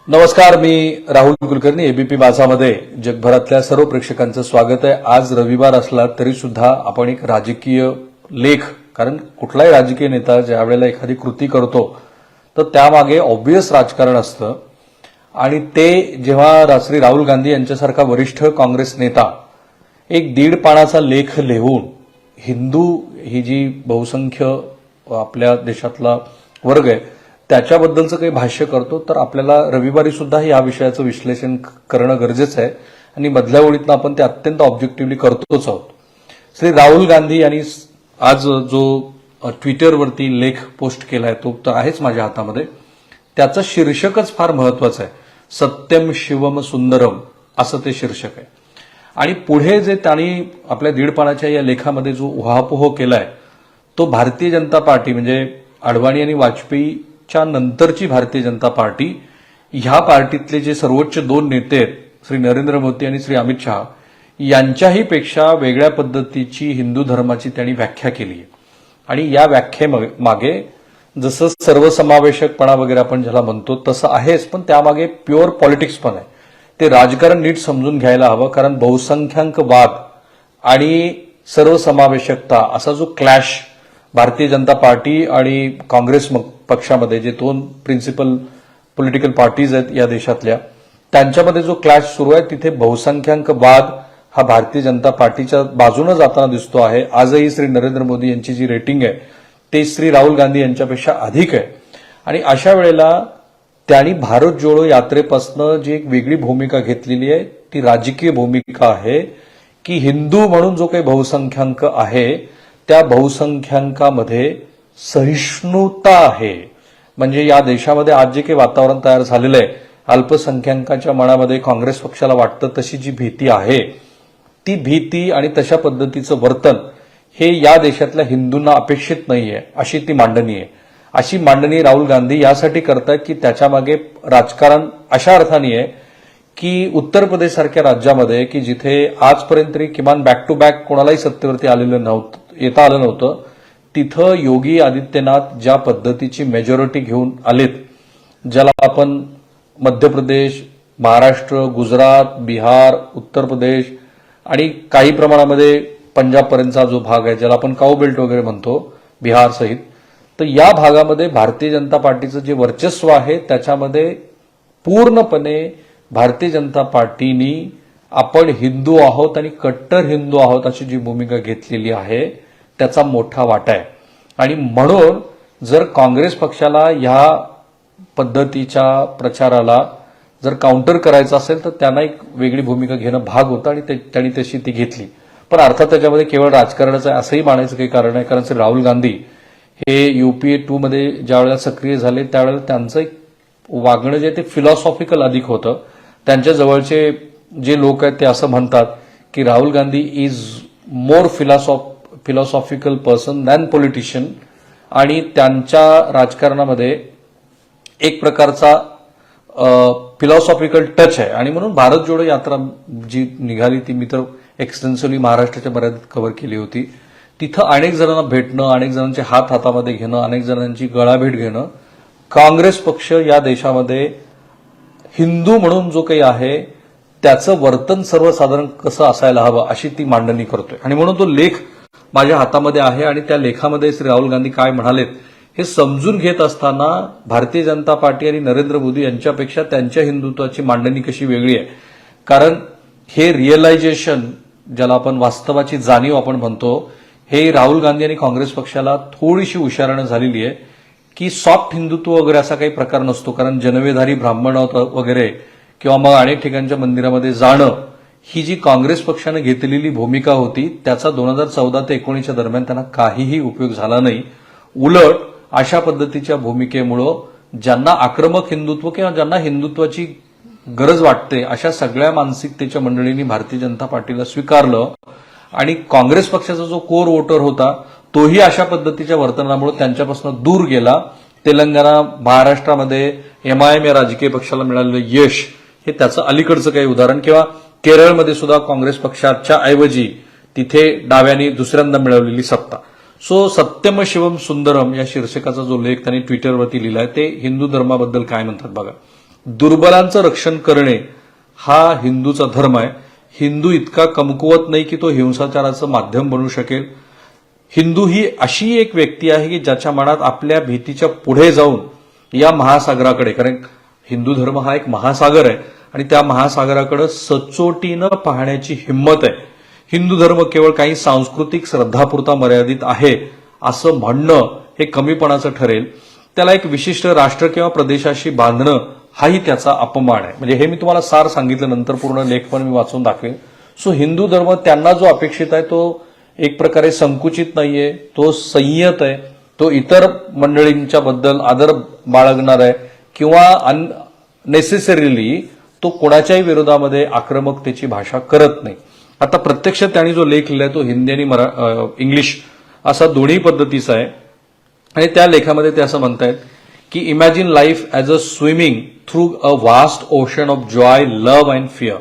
नमस्कार, मी राहुल कुलकर्णी. एबीपी माझामध्ये जगभरातल्या सर्व प्रेक्षकांचं स्वागत आहे. आज रविवार असला तरी सुद्धा आपण एक राजकीय लेख, कारण कुठलाही राजकीय नेता ज्या वेळेला एखादी कृती करतो तर त्यामागे ऑब्व्हियस राजकारण असतं. आणि ते जेव्हा श्री राहुल गांधी यांच्यासारखा वरिष्ठ काँग्रेस नेता एक 1.5 पानाचा लेख लिहून हिंदू ही जी बहुसंख्य आपल्या देशातला वर्ग आहे त्याच्याबद्दलचं काही भाष्य करतो, तर आपल्याला रविवारी सुद्धा या विषयाचं विश्लेषण करणं गरजेचं आहे. आणि मधल्या ओळीतनं आपण ते अत्यंत ऑब्जेक्टिव्हली करतोच आहोत. श्री राहुल गांधी यांनी आज जो ट्विटरवरती लेख पोस्ट केलाय तो तर आहेच माझ्या हातामध्ये. त्याचं शीर्षकच फार महत्वाचं आहे. सत्यम शिवम सुंदरम असं ते शीर्षक आहे. आणि पुढे जे त्यांनी आपल्या 1.5 पानाच्या या लेखामध्ये जो उहापोह केलाय तो भारतीय जनता पार्टी म्हणजे अडवाणी आणि वाजपेयीच्या नंतरची भारतीय जनता पार्टी, ह्या पार्टीतले जे सर्वोच्च 2 नेते आहेत श्री नरेंद्र मोदी आणि श्री अमित शहा यांच्याही पेक्षा वेगळ्या पद्धतीची हिंदू धर्माची त्यांनी व्याख्या केली आहे. आणि या व्याख्येमागे जसं सर्वसमावेशकपणा वगैरे आपण ज्याला म्हणतो तसं आहेच, पण त्यामागे प्युअर पॉलिटिक्स पण आहे. ते राजकारण नीट समजून घ्यायला हवं, कारण बहुसंख्याकवाद आणि सर्वसमावेशकता असा जो क्लॅश भारतीय जनता पार्टी आणि काँग्रेस पक्षामध्ये, जे 2 प्रिन्सिपल पॉलिटिकल पार्टीज आहेत या देशातल्या, त्यांच्यामध्ये जो क्लॅश सुरू आहे तिथे बहुसंख्याकवाद हा भारतीय जनता पार्टीच्या बाजूने जाताना दिसतो आहे. आजही श्री नरेंद्र मोदी यांची जी रेटिंग आहे ते श्री राहुल गांधी यांच्यापेक्षा अधिक आहे. आणि अशा वेळेला त्यांनी भारत जोडो यात्रेपासून जी एक वेगळी भूमिका घेतलेली आहे ती राजकीय भूमिका आहे की हिंदू म्हणून जो काही बहुसंख्याक आहे त्या बहुसंख्याकामध्ये सहिष्णुता आहे. म्हणजे या देशामध्ये आज जे काही वातावरण तयार झालेलं आहे, अल्पसंख्याकांच्या मनामध्ये काँग्रेस पक्षाला वाटतं तशी जी भीती आहे ती भीती आणि तशा पद्धतीचं वर्तन हे या देशातल्या हिंदूंना अपेक्षित नाहीये, अशी ती मांडणी आहे. अशी मांडणी राहुल गांधी यासाठी करतायत की त्याच्यामागे राजकारण अशा अर्थाने आहे की उत्तर प्रदेश सारख्या राज्यामध्ये की जिथे आजपर्यंत तरी किमान बॅक टू बॅक कोणालाही सत्तेवरती येता आलं नव्हतं, तिथं योगी आदित्यनाथ ज्या पद्धतीची मेजॉरिटी घेऊन आलेत, ज्याला आपण मध्य प्रदेश, महाराष्ट्र, गुजरात, बिहार, उत्तर प्रदेश आणि काही प्रमाणामध्ये पंजाबपर्यंतचा जो भाग आहे ज्याला आपण काऊ बेल्ट वगैरे म्हणतो बिहार सहित, तर या भागामध्ये भारतीय जनता पार्टीचं जे वर्चस्व आहे त्याच्यामध्ये पूर्णपणे भारतीय जनता पार्टीनी आपण हिंदू आहोत आणि कट्टर हिंदू आहोत अशी जी भूमिका घेतलेली आहे त्याचा मोठा वाटा आहे. आणि म्हणून जर काँग्रेस पक्षाला ह्या पद्धतीच्या प्रचाराला जर काउंटर करायचं असेल तर त्यांना एक वेगळी भूमिका घेणं भाग होतं आणि त्यांनी तशी ती घेतली. पण अर्थात त्याच्यामध्ये केवळ राजकारणाचं आहे असंही मानायचं काही कारण आहे, कारण श्री राहुल गांधी हे UPA 2 मध्ये ज्या वेळेला सक्रिय झाले त्यावेळेला त्यांचं एक वागणं जे ते फिलॉसॉफिकल अधिक होतं. त्यांच्या जवळचे जे लोक आहेत ते असं म्हणतात की Rahul Gandhi is more philosophical person than politician. आणि त्यांच्या राजकारणामध्ये एक प्रकारचा फिलॉसॉफिकल टच आहे. आणि म्हणून भारत जोडो यात्रा जी निघाली ती मी तर एक्सटेन्सिव्हली महाराष्ट्राच्या मर्यादित कव्हर केली होती. तिथं अनेक जणांना भेटणं, अनेक जणांचे हात हातामध्ये घेणं, अनेक जणांची गळाभेट घेणं, काँग्रेस पक्ष या देशामध्ये हिंदू म्हणून जो काही आहे त्याचं वर्तन सर्वसाधारण कसं असायला हवं अशी ती मांडणी करतोय. आणि म्हणून तो लेख माझ्या हातामध्ये आहे आणि त्या लेखामध्ये श्री राहुल गांधी काय म्हणालेत हे समजून घेत असताना भारतीय जनता पार्टी आणि नरेंद्र मोदी यांच्यापेक्षा त्यांच्या हिंदुत्वाची मांडणी कशी वेगळी आहे. कारण हे रिअलायझेशन, ज्याला आपण वास्तवाची जाणीव आपण म्हणतो, हे राहुल गांधी आणि काँग्रेस पक्षाला थोडीशी उशारानं झालेली आहे की सॉफ्ट हिंदुत्व वगैरे असा काही प्रकार नसतो. कारण जनवेधारी ब्राह्मण वगैरे किंवा मग अनेक ठिकाणच्या मंदिरामध्ये जाणं ही जी काँग्रेस पक्षाने घेतलेली भूमिका होती त्याचा 2014 ते 19 दरम्यान त्यांना काहीही उपयोग झाला नाही. उलट अशा पद्धतीच्या भूमिकेमुळं ज्यांना आक्रमक हिंदुत्व किंवा ज्यांना हिंदुत्वाची गरज वाटते अशा सगळ्या मानसिकतेच्या मंडळींनी भारतीय जनता पार्टीला स्वीकारलं. आणि काँग्रेस पक्षाचा जो कोर वोटर होता तोही अशा पद्धतीच्या वर्तनामुळे त्यांच्यापासून दूर गेला. तेलंगणा, महाराष्ट्रामध्ये MIM या राजकीय पक्षाला मिळालेलं यश हे त्याचं अलीकडचं काही उदाहरण, किंवा केरळमध्ये सुद्धा काँग्रेस पक्षाच्या ऐवजी तिथे डाव्यांनी दुसऱ्यांदा मिळवलेली सत्ता. सो सत्यम शिवम सुंदरम या शीर्षकाचा जो लेख त्यांनी ट्विटरवरती लिहिलाय ते हिंदू धर्माबद्दल काय म्हणतात बघा. दुर्बलांचं रक्षण करणे हा हिंदूचा धर्म आहे. हिंदू इतका कमकुवत नाही की तो हिंसाचाराचं माध्यम बनू शकेल. हिंदू ही अशी एक व्यक्ती आहे की ज्याच्या मनात आपल्या भीतीच्या पुढे जाऊन या महासागराकडे, कारण हिंदू धर्म हा एक महासागर आहे आणि त्या महासागराकडे सचोटीनं पाहण्याची हिंमत आहे. हिंदू धर्म केवळ काही सांस्कृतिक श्रद्धापुरता मर्यादित आहे असं म्हणणं हे कमीपणाचं ठरेल. त्याला एक विशिष्ट राष्ट्र किंवा प्रदेशाशी बांधणं हाही त्याचा अपमान आहे. म्हणजे हे मी तुम्हाला सार सांगितलं, नंतर पूर्ण लेख पण मी वाचून दाखवेन. सो हिंदू धर्म त्यांना जो अपेक्षित आहे तो एक प्रकारे संकुचित नाहीये, तो संयत आहे, तो इतर मंडळींच्या बद्दल आदर बाळगणार आहे किंवा अननेसेसरीली तो कोणाच्याही विरोधामध्ये आक्रमकतेची भाषा करत नाही. आता प्रत्यक्ष त्यांनी जो लेख लिहिलाय तो हिंदी आणि इंग्लिश असा दोन्ही पद्धतीचा आहे आणि त्या लेखामध्ये ते असं म्हणतायत की imagine life as a swimming through a vast ocean of Joy, love and fear.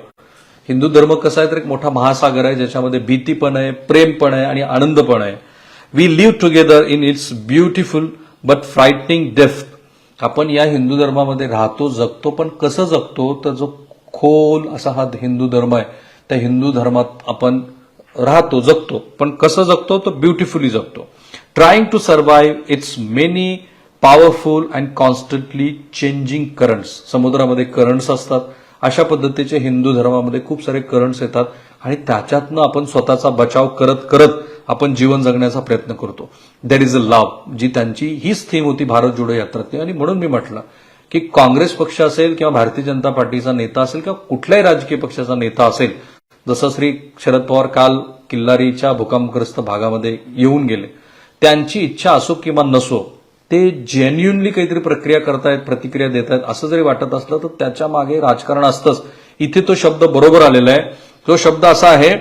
Hindu धर्म कसा आहे तर एक मोठा महासागर आहे ज्याच्यामध्ये भीती पण आहे, प्रेम पण आहे आणि आनंद पण आहे. We live together in its beautiful but frightening depth. आपण या हिंदू धर्मामध्ये राहतो, जगतो, पण कसं जगतो तर जो खोल असा हा हिंदू धर्म आहे, त्या हिंदू धर्मात आपण राहतो, जगतो, पण कसं जगतो तर ब्युटिफुली जगतो. Trying to survive its many powerful and constantly changing currents. समुद्रामध्ये करंट्स असतात, अशा पद्धतीचे हिंदू धर्मामध्ये खूप सारे करंट्स येतात आणि त्याच्यातनं आपण स्वतःचा बचाव करत करत आपण जीवन जगण्याचा प्रयत्न करतो. दॅट इज अ लव्ह, जी त्यांची हीच थीम होती भारत जोडो यात्रेतली. आणि म्हणून मी म्हटलं की काँग्रेस पक्ष असेल किंवा भारतीय जनता पार्टीचा नेता असेल किंवा कुठल्याही राजकीय पक्षाचा नेता असेल, जसं श्री शरद पवार काल किल्लारीच्या भूकंपग्रस्त भागामध्ये येऊन गेले, त्यांची इच्छा असो किंवा नसो, ते जेन्युनली काहीतरी प्रक्रिया करतायत, प्रतिक्रिया देत आहेत असं जरी वाटत असलं तर त्याच्या मागे राजकारण असतंच. इथे तो शब्द बरोबर आलेला आहे. तो शब्द असा आहे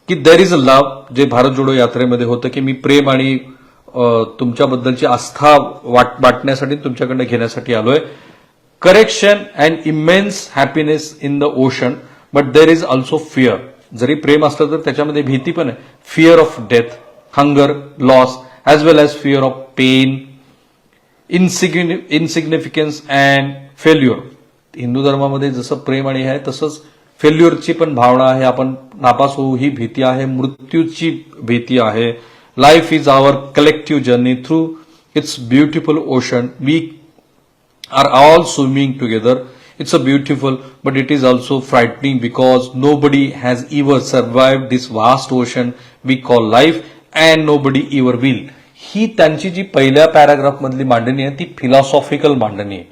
की देर इज अ लव्ह, जे भारत जोडो यात्रेमध्ये होतं की मी प्रेम आणि तुमच्याबद्दलची आस्था वाटण्यासाठी तुमच्याकडनं घेण्यासाठी आलोय. Correction and immense happiness in the ocean but there is also fear. जरी प्रेम असलं तर त्याच्यामध्ये भीती पण आहे. Fear of death, hunger, loss, as well as fear of pain, insignificance and failure. Hindu धर्मामध्ये जसं प्रेम आणि आहे तसंच फेल्युअरची पण भावना आहे. आपण नापास होऊ ही भीती आहे, मृत्यूची भीती आहे. Life is our collective journey through its beautiful ocean. We are all swimming together. It's a beautiful, but it is also frightening because nobody has ever survived this vast ocean we call life and nobody ever will. ही त्यांची जी पहिल्या paragraph मधली मांडणी आहे ती philosophical मांडणी आहे.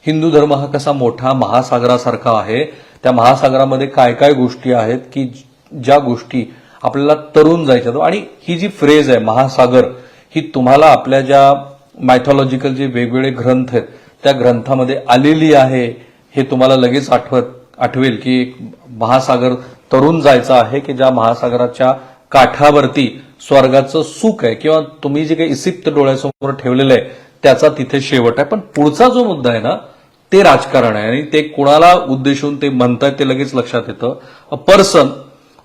हिंदू धर्म हा कसा मोठा महासागरासारखा आहे, त्या महासागरामध्ये काय काय गोष्टी आहेत की ज्या गोष्टी आपल्याला तरुण जायच्या. आणि ही जी फ्रेज आहे महासागर, ही तुम्हाला आपल्या ज्या मायथॉलॉजिकल जे वेगवेगळे ग्रंथ आहेत त्या ग्रंथामध्ये आलेली आहे. हे तुम्हाला लगेच आठवेल की एक महासागर तरुण जायचा आहे की ज्या महासागराच्या काठावरती स्वर्गाचं सुख आहे किंवा तुम्ही जे काही इसिप्त डोळ्यासमोर ठेवलेलं आहे त्याचा तिथे शेवट आहे. पण पुढचा जो मुद्दा आहे ना ते राजकारण आहे आणि ते कुणाला उद्देशून ते म्हणतायत ते लगेच लक्षात येतं. A person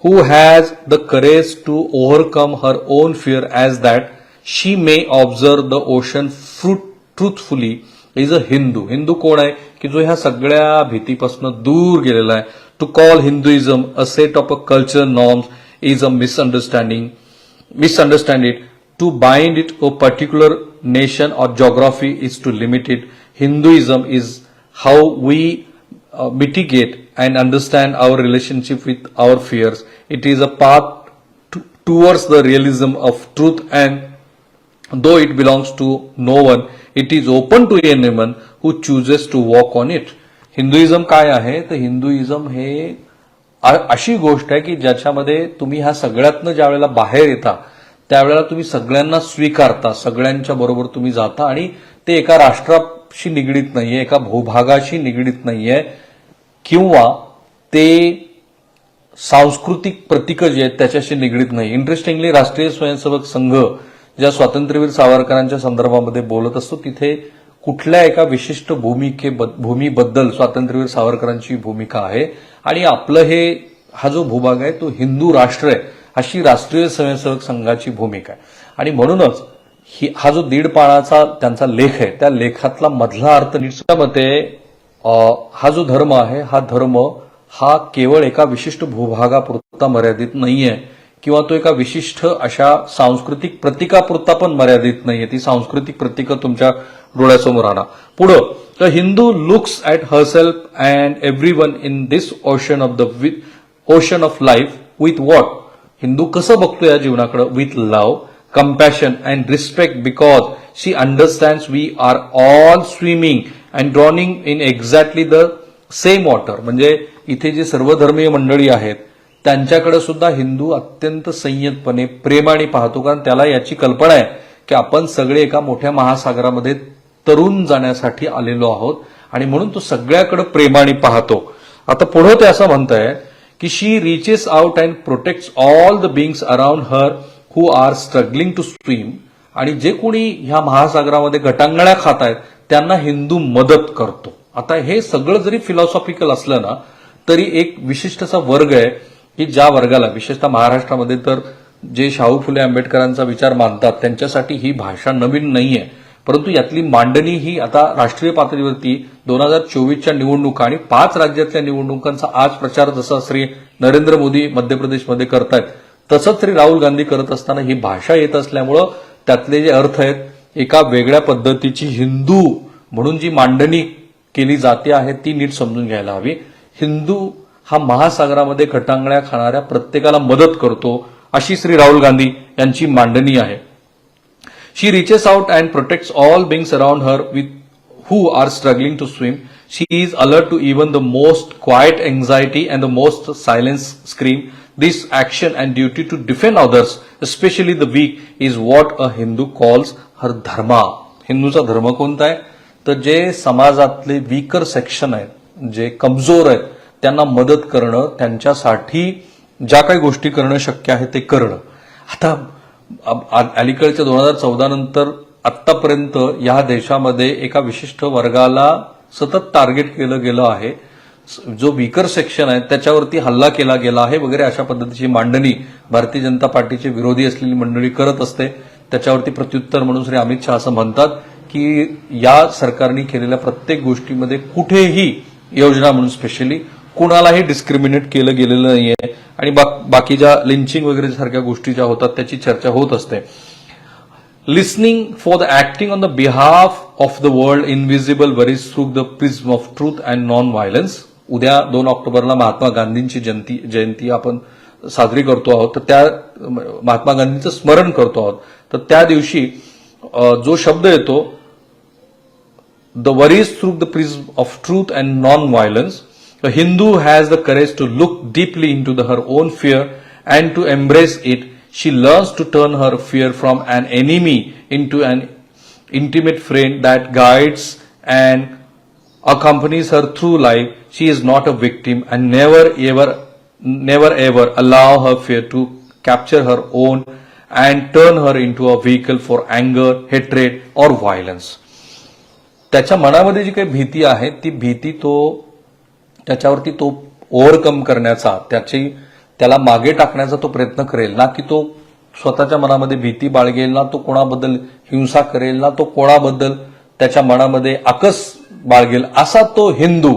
who has the courage to overcome her own fear as that she may observe the ocean truthfully is a Hindu. Hindu कोण आहे की जो ह्या सगळ्या भीतीपासून दूर गेलेला आहे. To call Hinduism a set of a culture norms is a misunderstand it. To bind it a particular nation और geography is to limit it. Hinduism is how we mitigate and understand our relationship with our fears. It is a path towards the realism of truth, and though it belongs to no one, it is open to anyone who chooses to walk on it. Hinduism काय आहे तर Hinduism हे अशी गोष्ट आहे की ज्याच्यामध्ये तुम्ही ह्या सगळ्यातनं ज्या वेळेला बाहेर येता त्यावेळेला तुम्ही सगळ्यांना स्वीकारता, सगळ्यांच्या बरोबर तुम्ही जाता आणि ते एका राष्ट्राशी निगडीत नाहीये, एका भूभागाशी निगडीत नाहीये किंवा ते सांस्कृतिक प्रतीकं जे आहेत त्याच्याशी निगडीत नाही. इंटरेस्टिंगली राष्ट्रीय स्वयंसेवक संघ ज्या स्वातंत्र्यवीर सावरकरांच्या संदर्भामध्ये बोलत असतो तिथे कुठल्या एका विशिष्ट भूमीबद्दल स्वातंत्र्यवीर सावरकरांची भूमिका आहे आणि आपलं हा जो भूभाग आहे तो हिंदू राष्ट्र आहे अशी राष्ट्रीय स्वयंसेवक संघाची भूमिका आहे. आणि म्हणूनच हा जो 1.5 पानाचा त्यांचा लेख आहे त्या लेखातला मधला अर्थ मते हा जो धर्म आहे हा केवळ एका विशिष्ट भूभागापुरता मर्यादित नाहीये किंवा तो एका विशिष्ट अशा सांस्कृतिक प्रतीकापुरता पण मर्यादित नाहीये. ती सांस्कृतिक प्रतीकं तुमच्या डोळ्यासमोर आणा. पुढं, the Hindu looks at herself and everyone in this ocean of life with what? Hindu कसं बघतो या जीवनाकडे? With love, compassion and respect, because she understands we are all swimming and drowning in exactly the same water. म्हणजे इथे जे सर्वधर्मीय मंडळी आहेत त्यांच्याकडे सुद्धा हिंदू अत्यंत संयतपणे प्रेमाने पाहतो, कारण त्याला याची कल्पना आहे की आपण सगळे एका मोठ्या महासागरामध्ये तरुण जाण्यासाठी आलेलो आहोत आणि म्हणून तो सगळ्याकडे प्रेमाने पाहतो. आता पुढे ते असं म्हणताय की she reaches out and protects all the beings around her who are struggling to swim. आणि जे कोणी ह्या महासागरामध्ये गटांगळ्या खात आहेत त्यांना हिंदू मदत करतो. आता हे सगळं जरी फिलॉसॉफिकल असलं ना तरी एक विशिष्ट असा वर्ग आहे की ज्या वर्गाला, विशेषतः महाराष्ट्रामध्ये तर जे शाहू फुले आंबेडकरांचा विचार मानतात त्यांच्यासाठी ही भाषा नवीन नाहीये, परंतु यातली मांडणी ही आता राष्ट्रीय पातळीवरती 2024च्या निवडणुका आणि 5 राज्यातल्या निवडणुकांचा आज प्रचार जसा श्री नरेंद्र मोदी मध्य प्रदेशमध्ये करतायत तसंच श्री राहुल गांधी करत असताना ही भाषा येत असल्यामुळं त्यातले जे अर्थ आहेत एका वेगळ्या पद्धतीची हिंदू म्हणून जी मांडणी केली जाते आहे ती नीट समजून घ्यायला हवी. हिंदू हा महासागरामध्ये गटांगळ्या खाणाऱ्या प्रत्येकाला मदत करतो अशी श्री राहुल गांधी यांची मांडणी आहे. She reaches out and protects all beings around her with who are struggling to swim. She is alert to even the most quiet anxiety and the most silent scream. This action and duty to defend others, especially the weak, is what a Hindu calls her dharma. हिंदूचा धर्म कोणता आहे? तर जे समाजातले weaker section आहेत, जे कमजोर आहेत त्यांना मदत करणं, त्यांच्यासाठी ज्या काही गोष्टी करणं शक्य आहे ते करणं. आता अलीकडच्या 2014 नंतर आतापर्यंत या देशामध्ये एका विशिष्ट वर्गाला सतत टार्गेट केलं गेलं आहे, जो वीकर सेक्शन आहे त्याच्यावरती हल्ला केला गेला आहे वगैरे अशा पद्धतीची मांडणी भारतीय जनता पार्टीचे विरोधी असलेली मंडळी करत असते. त्याच्यावरती प्रत्युत्तर म्हणून श्री अमित शहा असं म्हणतात की या सरकारने केलेल्या प्रत्येक गोष्टीमध्ये कुठेही योजना म्हणून स्पेशली कुणालाही डिस्क्रिमिनेट केलं गेलेलं नाहीये आणि बाकी ज्या लिंचिंग वगैरे सारख्या गोष्टी ज्या होतात त्याची चर्चा होत असते. Listening for the acting on the behalf of the world invisible worries through the prism of truth and non-violence. उद्या 2 ऑक्टोबरला महात्मा गांधींची जयंती आपण साजरी करतो आहोत, तर त्या महात्मा गांधींचं स्मरण करतो आहोत. तर त्या दिवशी जो शब्द येतो the worries through the prism of truth and non-violence, a Hindu has the courage to look deeply into her own fear and to embrace it. She learns to turn her fear from an enemy into an intimate friend that guides and accompanies her through life. She is not a victim and never ever allow her fear to capture her own and turn her into a vehicle for anger, hatred or violence. त्याच्या मनामध्ये जी काही भीती आहे ती भीती त्याच्यावरती तो overcome करण्याचा, त्याला मागे टाकण्याचा तो प्रयत्न करेल, ना की तो स्वतःच्या मनामध्ये भीती बाळगेल, ना तो कोणाबद्दल हिंसा करेल, ना तो कोणाबद्दल त्याच्या मनामध्ये आकस बाळगेल, असा तो हिंदू.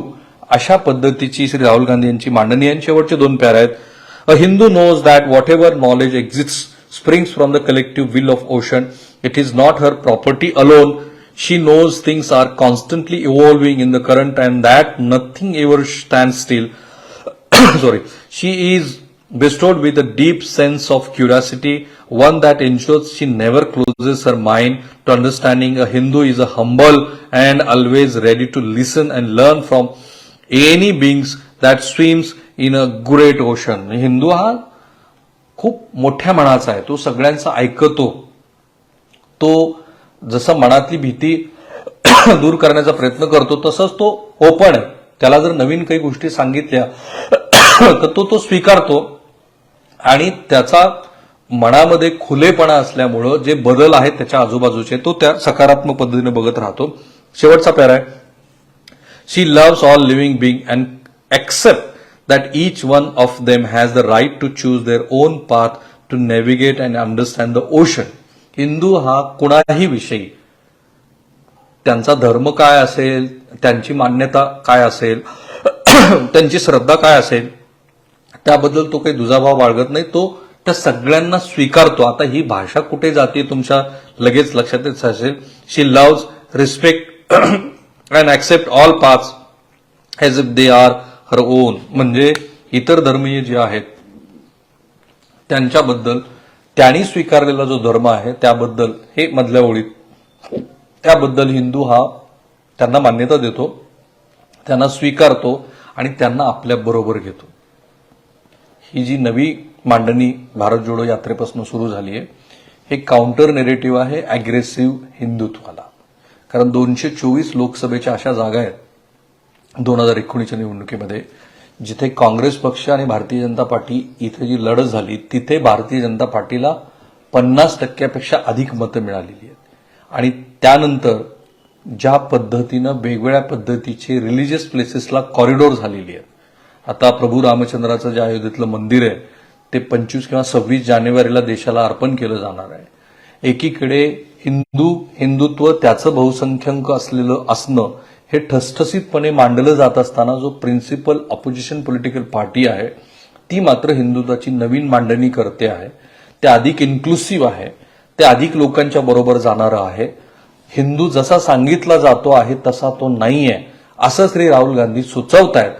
अशा पद्धतीची श्री राहुल गांधी यांची मांडणी आहे. शेवटचे 2 प्यारे आहेत. A Hindu knows that whatever knowledge exist springs from the collective will of ocean. It is not her property alone. She knows things are constantly evolving in the current and that nothing ever stands still. Sorry. She is bestowed with a deep sense of curiosity, one that ensures she never closes her mind to understanding. A Hindu is a humble and always ready to listen and learn from any beings that swims in a great ocean. Hindu हा खूप मोठ्या मनाचा आहे, तो सगळ्यांचा ऐकतो. तो जसं मनातली भीती दूर करण्याचा प्रयत्न करतो तसंच तो ओपन आहे. त्याला जर नवीन काही गोष्टी सांगितल्या तर तो स्वीकारतो आणि त्याचा मनामध्ये खुलेपणा असल्यामुळं जे बदल आहेत त्याच्या आजूबाजूचे तो त्या सकारात्मक पद्धतीने बघत राहतो. शेवटचा पॅरा आहे. She loves all living being and accept that each one of them has the right to choose their own path to navigate and understand the ocean. Hindu हा कुणाही विषयी त्यांचा धर्म काय असेल, त्यांची मान्यता काय असेल, त्यांची श्रद्धा काय असेल, त्याबद्दल तो काही दुजाभाव बाळगत नाही. तो त्या सगळ्यांना स्वीकारतो. आता ही भाषा कुठे जाते तुमच्या लगेच लक्षात येत असेल. She loves, respect and accept all paths as if they are her own. म्हणजे इतर धर्मीय जे आहेत त्यांच्याबद्दल, त्यांनी स्वीकारलेला जो धर्म आहे त्याबद्दल, हे मधल्या ओळीत, त्याबद्दल हिंदू हा त्यांना मान्यता देतो, त्यांना स्वीकारतो आणि त्यांना आपल्या बरोबर घेतो. ही जी नवी मांडणी भारत जोडो यात्रेपासून सुरू झाली आहे, हे काउंटर नेरेटिव्ह आहे अग्रेसिव्ह हिंदुत्वाला. कारण 224 लोकसभेच्या अशा जागा आहेत 2019च्या निवडणुकीमध्ये जिथे काँग्रेस पक्ष आणि भारतीय जनता पार्टी इथे जी लढत झाली तिथे भारतीय जनता पार्टीला 50% अधिक मतं मिळालेली आहेत. आणि त्यानंतर ज्या पद्धतीनं वेगवेगळ्या पद्धतीचे रिलिजियस प्लेसेसला कॉरिडॉर झालेली आहेत. आता प्रभू रामचंद्राचं जे अयोध्येतलं मंदिर आहे ते 25 किंवा 26 जानेवारीला देशाला अर्पण केलं जाणार आहे. एकीकडे हिंदुत्व त्याचं बहुसंख्याक असणं हे ठसठसीतपणे मांडलं जात असताना जो प्रिन्सिपल ऑपोजिशन पॉलिटिकल पार्टी आहे ती मात्र हिंदुत्वाची नवीन मांडणी करते आहे. ते अधिक इन्क्लुसिव्ह आहे, ते अधिक लोकांच्या बरोबर जाणारं आहे. हिंदू जसा सांगितला जातो आहे तसा तो नाहीये असं श्री राहुल गांधी सुचवतायत.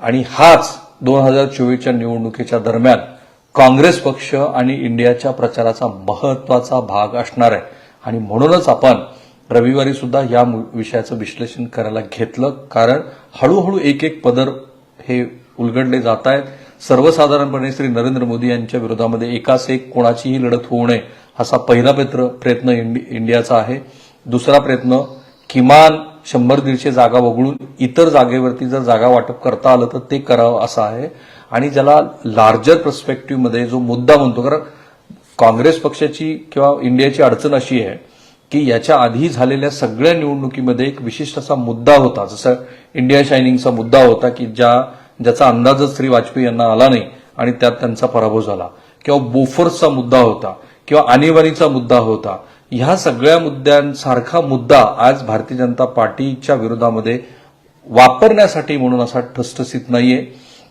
आणि हाच 2024च्या निवडणुकीच्या दरम्यान काँग्रेस पक्ष आणि इंडियाच्या प्रचाराचा महत्वाचा भाग असणार आहे. आणि म्हणूनच आपण रविवारी सुद्धा या विषयाचं विश्लेषण करायला घेतलं. कारण हळूहळू एक एक पदर हे उलगडले जात आहेत. सर्वसाधारणपणे श्री नरेंद्र मोदी यांच्या विरोधामध्ये एकास एक कोणाचीही लढत होऊ नये असा पहिला प्रयत्न इंडियाचा आहे. दुसरा प्रयत्न किमान 100-150 जागा वगळून इतर जागेवरती जर जागा वाटप करता आलं तर ते करावं असं आहे. आणि ज्याला लार्जर पर्स्पेक्टिव्हमध्ये जो मुद्दा म्हणतो, कारण काँग्रेस पक्षाची किंवा इंडियाची अडचण अशी आहे की याच्या आधी झालेल्या सगळ्या निवडणुकीमध्ये एक विशिष्ट असा मुद्दा होता, जसं इंडिया शायनिंगचा मुद्दा होता की ज्याचा अंदाजच श्री वाजपेयी यांना आला नाही आणि त्यात त्यांचा पराभव झाला, किंवा बोफोर्सचा मुद्दा होता, किंवा आणीबाणीचा मुद्दा होता. ह्या सगळ्या मुद्द्यांसारखा मुद्दा आज भारतीय जनता पार्टीच्या विरोधामध्ये वापरण्यासाठी म्हणून असा ठसठसीत नाहीये.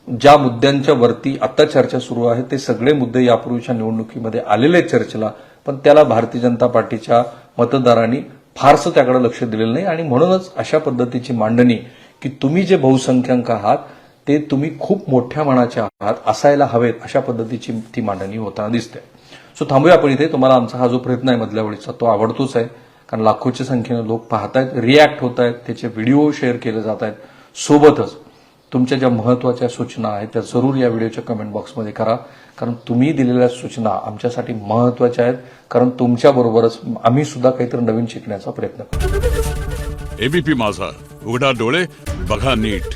ज्या मुद्द्यांच्या वरती आता चर्चा सुरू आहे ते सगळे मुद्दे यापूर्वीच्या निवडणुकीमध्ये आलेले चर्चेला, पण त्याला भारतीय जनता पार्टीच्या मतदारांनी फारसं त्याकडे लक्ष दिलेलं नाही. आणि म्हणूनच अशा पद्धतीची मांडणी की तुम्ही जे बहुसंख्याक आहात ते तुम्ही खूप मोठ्या मनाचे आहात, असायला हवेत, अशा पद्धतीची ती मांडणी होताना दिसते. सो थांबूया आपण इथे. तुम्हाला आमचा हा जो प्रयत्न आहे मधल्या वेळीचा तो आवडतोच आहे, कारण लाखोच्या संख्येनं लोक पाहतायत, रिॲक्ट होत आहेत, त्याचे व्हिडिओ शेअर केले जात आहेत. सोबतच तुमच्या ज्या महत्वाच्या सूचना आहेत त्या जरूर या व्हिडिओच्या कमेंट बॉक्समध्ये करा, कारण तुम्ही दिलेल्या सूचना आमच्यासाठी महत्वाच्या आहेत. कारण तुमच्याबरोबरच आम्ही सुद्धा काहीतरी नवीन शिकण्याचा प्रयत्न करतो. एबीपी माझा, उघडा डोळे बघा नीट.